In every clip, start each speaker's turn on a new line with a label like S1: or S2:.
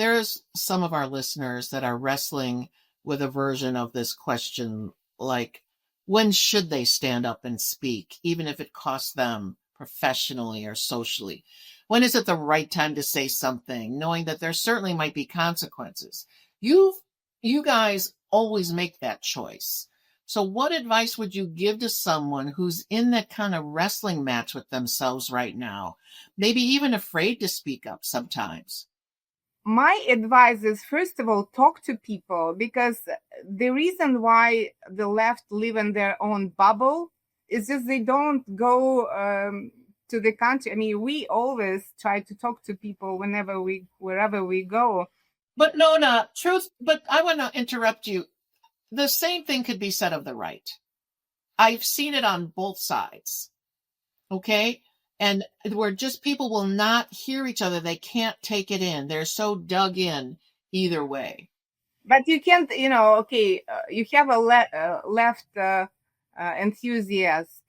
S1: there's some of our listeners that are wrestling with a version of this question, like, when should they stand up and speak, even if it costs them professionally or socially? When is it the right time to say something, knowing that there certainly might be consequences? You guys always make that choice. So what advice would you give to someone who's in that kind of wrestling match with themselves right now, maybe even afraid to speak up sometimes?
S2: My advice is, first of all, talk to people, because the reason why the left live in their own bubble is just they don't go to the country. I mean, we always try to talk to people wherever we go.
S1: But Nonna, but I want to interrupt you. The same thing could be said of the right. I've seen it on both sides. Okay? And where just people will not hear each other. They can't take it in. They're so dug in either way.
S2: But you can't, you have a left enthusiast.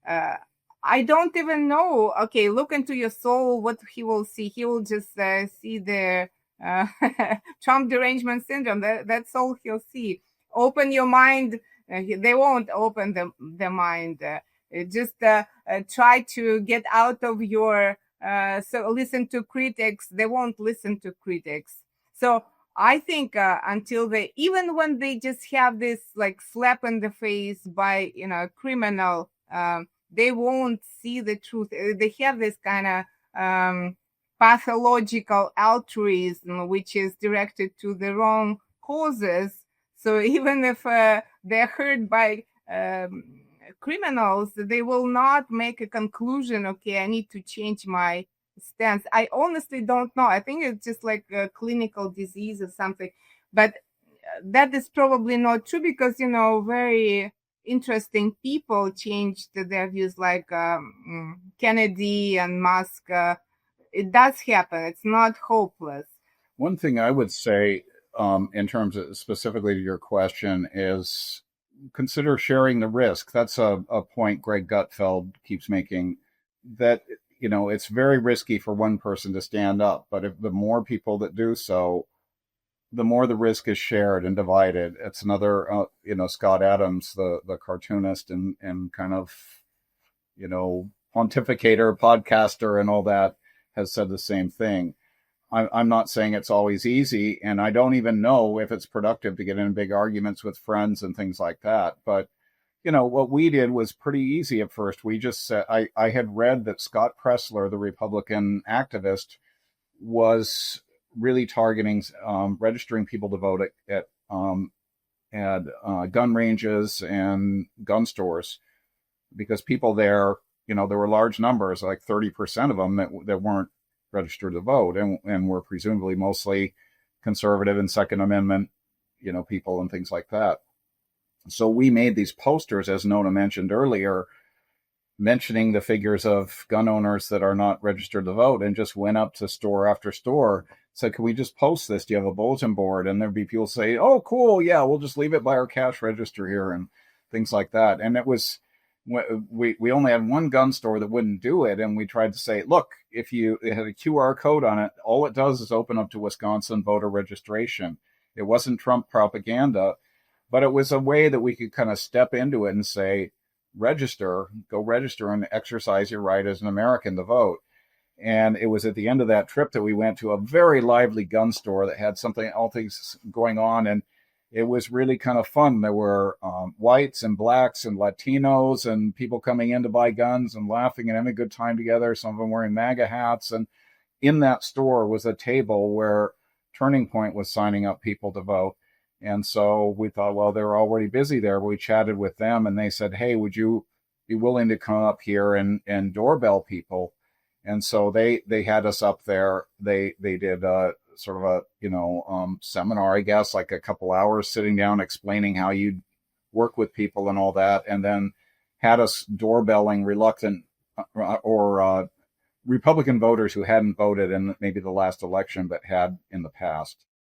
S2: I don't even know. Okay, look into your soul, what he will see. He will just see the Trump derangement syndrome. That's all he'll see. Open your mind. They won't open the mind. Just try to get out of your, so listen to critics. They won't listen to critics. So I think until even when they just have this like slap in the face by, criminal, they won't see the truth. They have this kind of pathological altruism, which is directed to the wrong causes. So even if they're hurt by criminals, they will not make a conclusion, okay, I need to change my stance. I honestly don't know. I think it's just like a clinical disease or something. But that is probably not true, because, very interesting people changed their views, like Kennedy and Musk. It does happen. It's not hopeless.
S3: One thing I would say in terms of specifically to your question is consider sharing the risk. That's a point Greg Gutfeld keeps making, that, it's very risky for one person to stand up. But if the more people that do so, the more the risk is shared and divided. It's another, Scott Adams, the cartoonist and kind of, pontificator, podcaster and all that, has said the same thing. I'm not saying it's always easy, and I don't even know if it's productive to get in big arguments with friends and things like that. But, what we did was pretty easy at first. We just said, I had read that Scott Pressler, the Republican activist, was really targeting registering people to vote at gun ranges and gun stores, because people there, there were large numbers, like 30% of them that weren't registered to vote, and were presumably mostly conservative and Second Amendment, people and things like that. So we made these posters, as Nonna mentioned earlier, mentioning the figures of gun owners that are not registered to vote, and just went up to store after store, said, can we just post this? Do you have a bulletin board? And there'd be people say, oh, cool. Yeah, we'll just leave it by our cash register here and things like that. And it was, we only had one gun store that wouldn't do it. And we tried to say, look, if it had a QR code on it, all it does is open up to Wisconsin voter registration. It wasn't Trump propaganda, but it was a way that we could kind of step into it and say, go register and exercise your right as an American to vote. And it was at the end of that trip that we went to a very lively gun store that had all things going on. And it was really kind of fun. There were whites and blacks and Latinos and people coming in to buy guns and laughing and having a good time together. Some of them wearing MAGA hats. And in that store was a table where Turning Point was signing up people to vote. And so we thought, well, they're already busy there. But we chatted with them and they said, hey, would you be willing to come up here and doorbell people? And so they had us up there. They did sort of a, seminar, I guess, like a couple hours sitting down, explaining how you'd work with people and all that. And then had us doorbelling reluctant or Republican voters who hadn't voted in maybe the last election, but had in the past.